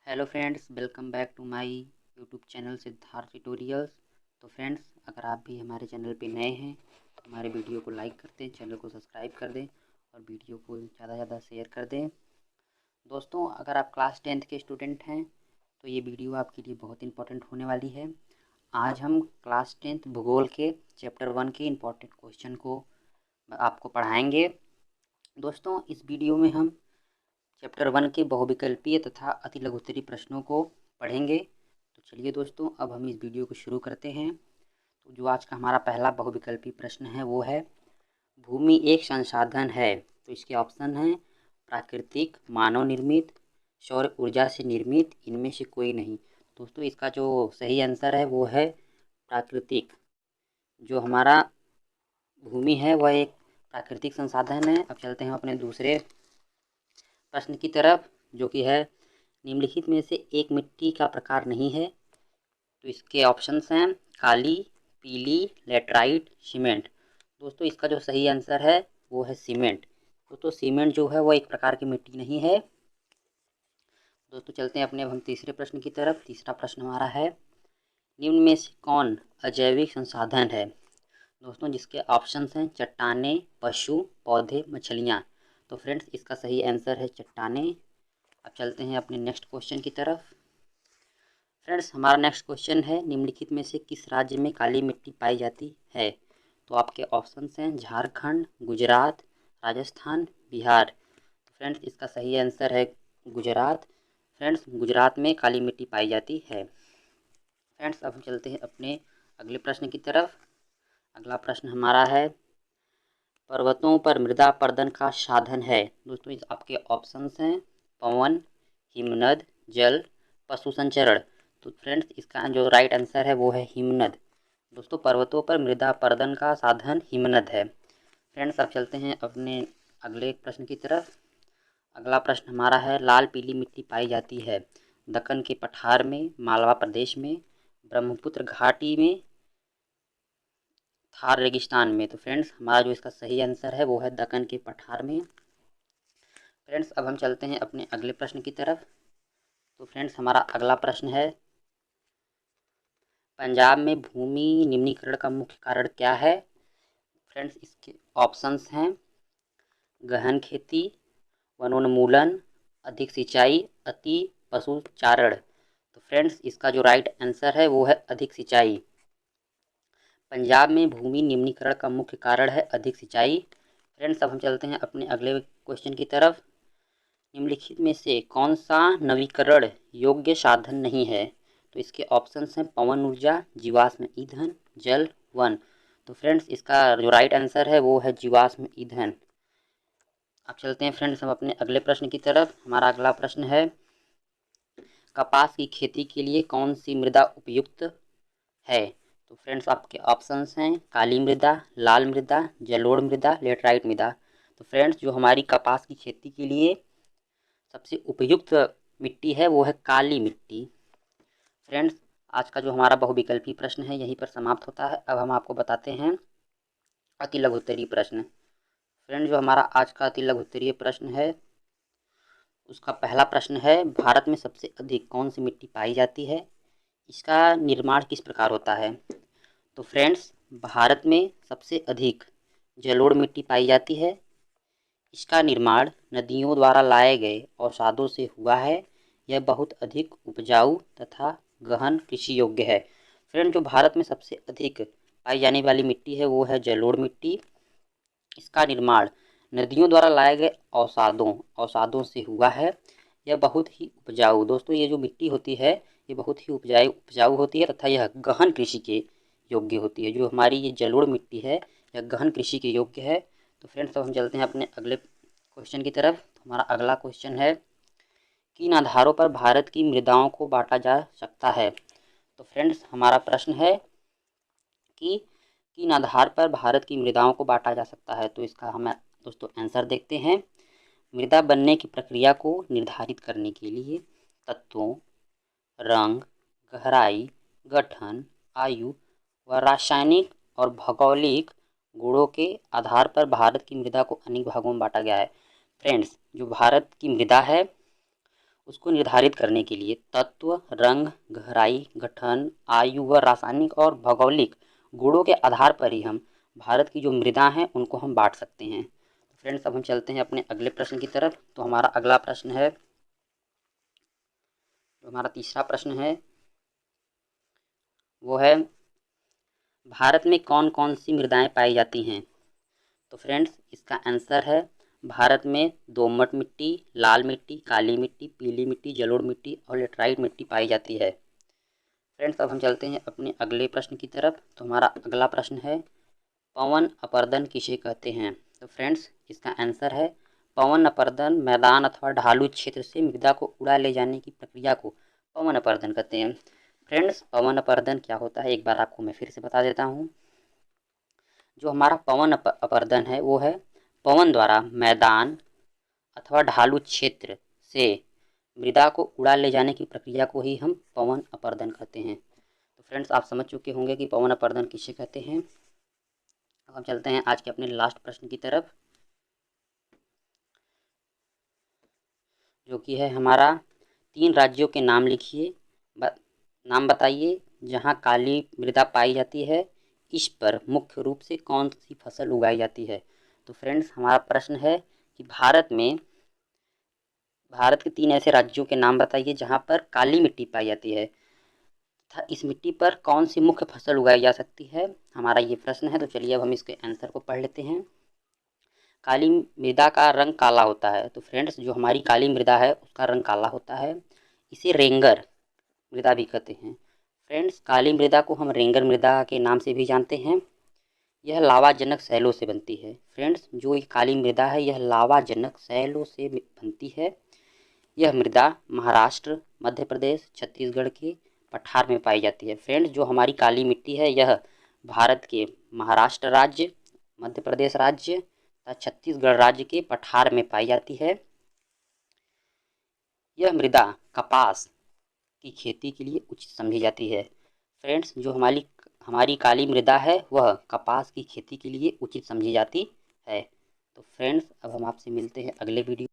Hello friends, welcome back to my YouTube channel Siddharth tutorials. तो friends, अगर आप भी हमारे चैनल पे नए हैं तो हमारे वीडियो को लाइक कर दें, चैनल को सब्सक्राइब कर दें और वीडियो को ज़्यादा से ज़्यादा शेयर कर दें। दोस्तों, अगर आप क्लास 10th के स्टूडेंट हैं तो ये वीडियो आपके लिए बहुत इंपॉर्टेंट होने वाली है। आज हम क्लास 10th भूगोल के चैप्टर 1 के इम्पॉर्टेंट क्वेश्चन को आपको पढ़ाएंगे। दोस्तों, इस वीडियो में हम चैप्टर 1 के बहुविकल्पीय तथा अति लघुत्तरीय प्रश्नों को पढ़ेंगे। तो चलिए दोस्तों, अब हम इस वीडियो को शुरू करते हैं। तो जो आज का हमारा पहला बहुविकल्पीय प्रश्न है वो है, भूमि एक संसाधन है। तो इसके ऑप्शन हैं प्राकृतिक, मानव निर्मित, सौर ऊर्जा से निर्मित, इनमें से कोई नहीं। दोस्तों, इसका जो सही आंसर है वो है प्राकृतिक। जो हमारा भूमि है वह एक प्राकृतिक संसाधन है। अब चलते हैं अपने दूसरे प्रश्न की तरफ, जो कि है, निम्नलिखित में से एक मिट्टी का प्रकार नहीं है। तो इसके ऑप्शंस हैं काली, पीली, लेटराइट, सीमेंट। दोस्तों, इसका जो सही आंसर है वो है सीमेंट। दोस्तों, सीमेंट जो है वो एक प्रकार की मिट्टी नहीं है। दोस्तों, चलते हैं अपने अब हम तीसरे प्रश्न की तरफ। तीसरा प्रश्न हमारा है, निम्न में से कौन अजैविक संसाधन है। दोस्तों, जिसके ऑप्शंस हैं चट्टानें, पशु, पौधे, मछलियाँ। तो फ्रेंड्स, इसका सही आंसर है चट्टानें। अब चलते हैं अपने नेक्स्ट क्वेश्चन की तरफ। फ्रेंड्स, हमारा नेक्स्ट क्वेश्चन है, निम्नलिखित में से किस राज्य में काली मिट्टी पाई जाती है। तो आपके ऑप्शंस हैं झारखंड, गुजरात, राजस्थान, बिहार। तो फ्रेंड्स, इसका सही आंसर है गुजरात। फ्रेंड्स, गुजरात में काली मिट्टी पाई जाती है। फ्रेंड्स, अब हम चलते हैं अपने अगले प्रश्न की तरफ। अगला प्रश्न हमारा है, पर्वतों पर मृदा अपरदन का साधन है। दोस्तों, इस आपके ऑप्शंस हैं पवन, हिमनद, जल, पशु संचरण। तो फ्रेंड्स, इसका जो राइट आंसर है वो है हिमनद। दोस्तों, पर्वतों पर मृदा अपरदन का साधन हिमनद है। फ्रेंड्स, अब चलते हैं अपने अगले प्रश्न की तरफ। अगला प्रश्न हमारा है, लाल पीली मिट्टी पाई जाती है दक्कन के पठार में, मालवा प्रदेश में, ब्रह्मपुत्र घाटी में, थार रेगिस्तान में। तो फ्रेंड्स, हमारा जो इसका सही आंसर है वो है दक्कन के पठार में। फ्रेंड्स, अब हम चलते हैं अपने अगले प्रश्न की तरफ। तो फ्रेंड्स, हमारा अगला प्रश्न है, पंजाब में भूमि निम्नीकरण का मुख्य कारण क्या है। फ्रेंड्स, इसके ऑप्शंस हैं गहन खेती, वनोन्मूलन, अधिक सिंचाई, अति पशुचारण। तो फ्रेंड्स, इसका जो राइट आंसर है वो है अधिक सिंचाई। पंजाब में भूमि निम्नीकरण का मुख्य कारण है अधिक सिंचाई। फ्रेंड्स, अब हम चलते हैं अपने अगले क्वेश्चन की तरफ। निम्नलिखित में से कौन सा नवीकरण योग्य साधन नहीं है। तो इसके ऑप्शंस हैं पवन ऊर्जा, जीवाश्म ईंधन, जल, वन। तो फ्रेंड्स, इसका जो राइट आंसर है वो है जीवाश्म ईंधन। अब चलते हैं फ्रेंड्स हम अपने अगले प्रश्न की तरफ। हमारा अगला प्रश्न है, कपास की खेती के लिए कौन सी मृदा उपयुक्त है। तो फ्रेंड्स, आपके ऑप्शंस हैं काली मृदा, लाल मृदा, जलोढ़ मृदा, लेटराइट मृदा। तो फ्रेंड्स, जो हमारी कपास की खेती के लिए सबसे उपयुक्त मिट्टी है वो है काली मिट्टी। फ्रेंड्स, आज का जो हमारा बहुविकल्पी प्रश्न है यहीं पर समाप्त होता है। अब हम आपको बताते हैं अति लघुत्तरीय प्रश्न। फ्रेंड्स, जो हमारा आज का अति लघुत्तरीय प्रश्न है उसका पहला प्रश्न है, भारत में सबसे अधिक कौन सी मिट्टी पाई जाती है, इसका निर्माण किस प्रकार होता है। तो फ्रेंड्स, भारत में सबसे अधिक जलोढ़ मिट्टी पाई जाती है। इसका निर्माण नदियों द्वारा लाए गए अवसादों से हुआ है। यह बहुत अधिक उपजाऊ तथा गहन कृषि योग्य है। फ्रेंड, जो भारत में सबसे अधिक पाई जाने वाली मिट्टी है वो है जलोढ़ मिट्टी। इसका निर्माण नदियों द्वारा लाए गए अवसादों से हुआ है। यह बहुत ही उपजाऊ, दोस्तों, ये जो मिट्टी होती है ये बहुत ही उपजाऊ होती है तथा यह गहन कृषि के योग्य होती है। जो हमारी ये जलोढ़ मिट्टी है यह गहन कृषि के योग्य है। तो फ्रेंड्स, अब हम चलते हैं अपने अगले क्वेश्चन की तरफ। तो हमारा अगला क्वेश्चन है, किन आधारों पर भारत की मृदाओं को बांटा जा सकता है। तो फ्रेंड्स, हमारा प्रश्न है कि किन आधार पर भारत की मृदाओं को बांटा जा सकता है। तो इसका हम दोस्तों आंसर देखते हैं। मृदा बनने की प्रक्रिया को निर्धारित करने के लिए तत्वों, रंग, गहराई, गठन, आयु व रासायनिक और भौगोलिक गुणों के आधार पर भारत की मृदा को अनेक भागों में बांटा गया है। फ्रेंड्स, जो भारत की मृदा है उसको निर्धारित करने के लिए तत्व, रंग, गहराई, गठन, आयु व रासायनिक और भौगोलिक गुणों के आधार पर ही हम भारत की जो मृदा हैं उनको हम बांट सकते हैं। तो फ्रेंड्स अब हम चलते हैं अपने अगले प्रश्न की तरफ। तो हमारा अगला प्रश्न है, जो हमारा तीसरा प्रश्न है वो है, भारत में कौन कौन सी मृदाएं पाई जाती हैं? तो फ्रेंड्स इसका आंसर है, भारत में दोमट मिट्टी, लाल मिट्टी, काली मिट्टी, पीली मिट्टी, जलोढ़ मिट्टी और लेटराइट मिट्टी पाई जाती है। फ्रेंड्स अब हम चलते हैं अपने अगले प्रश्न की तरफ। तो हमारा अगला प्रश्न है, पवन अपरदन किसे कहते हैं? तो फ्रेंड्स इसका आंसर है, पवन अपरदन मैदान अथवा ढालू क्षेत्र से मृदा को उड़ा ले जाने की प्रक्रिया को पवन अपरदन कहते हैं। फ्रेंड्स पवन अपरदन क्या होता है एक बार आपको मैं फिर से बता देता हूँ। जो हमारा पवन अपरदन है वो है पवन द्वारा मैदान अथवा ढालू क्षेत्र से मृदा को उड़ा ले जाने की प्रक्रिया को ही हम पवन अपरदन कहते हैं। तो फ्रेंड्स आप समझ चुके होंगे कि पवन अपरदन किसे कहते हैं। अब हम चलते हैं आज के अपने लास्ट प्रश्न की तरफ, जो कि है हमारा 3 राज्यों के नाम लिखिए, नाम बताइए जहाँ काली मृदा पाई जाती है, इस पर मुख्य रूप से कौन सी फसल उगाई जाती है। तो फ्रेंड्स हमारा प्रश्न है कि भारत के 3 ऐसे राज्यों के नाम बताइए जहाँ पर काली मिट्टी पाई जाती है तथा इस मिट्टी पर कौन सी मुख्य फसल उगाई जा सकती है, हमारा ये प्रश्न है। तो चलिए अब हम इसके आंसर को पढ़ लेते हैं। काली मृदा का रंग काला होता है। तो फ्रेंड्स जो हमारी काली मृदा है उसका रंग काला होता है, इसे रेंगर मृदा भी कहते हैं। फ्रेंड्स काली मृदा को हम रेंगर मृदा के नाम से भी जानते हैं। यह लावाजनक शैलों से बनती है। फ्रेंड्स जो ये काली मृदा है यह लावाजनक शैलों से बनती है। यह मृदा महाराष्ट्र, मध्य प्रदेश, छत्तीसगढ़ के पठार में पाई जाती है। फ्रेंड्स जो हमारी काली मिट्टी है यह भारत के महाराष्ट्र राज्य, मध्य प्रदेश राज्य तथा छत्तीसगढ़ राज्य के पठार में पाई जाती है। यह मृदा कपास की खेती के लिए उचित समझी जाती है। फ्रेंड्स जो हमारी काली मृदा है वह कपास की खेती के लिए उचित समझी जाती है। तो फ्रेंड्स अब हम आपसे मिलते हैं अगले वीडियो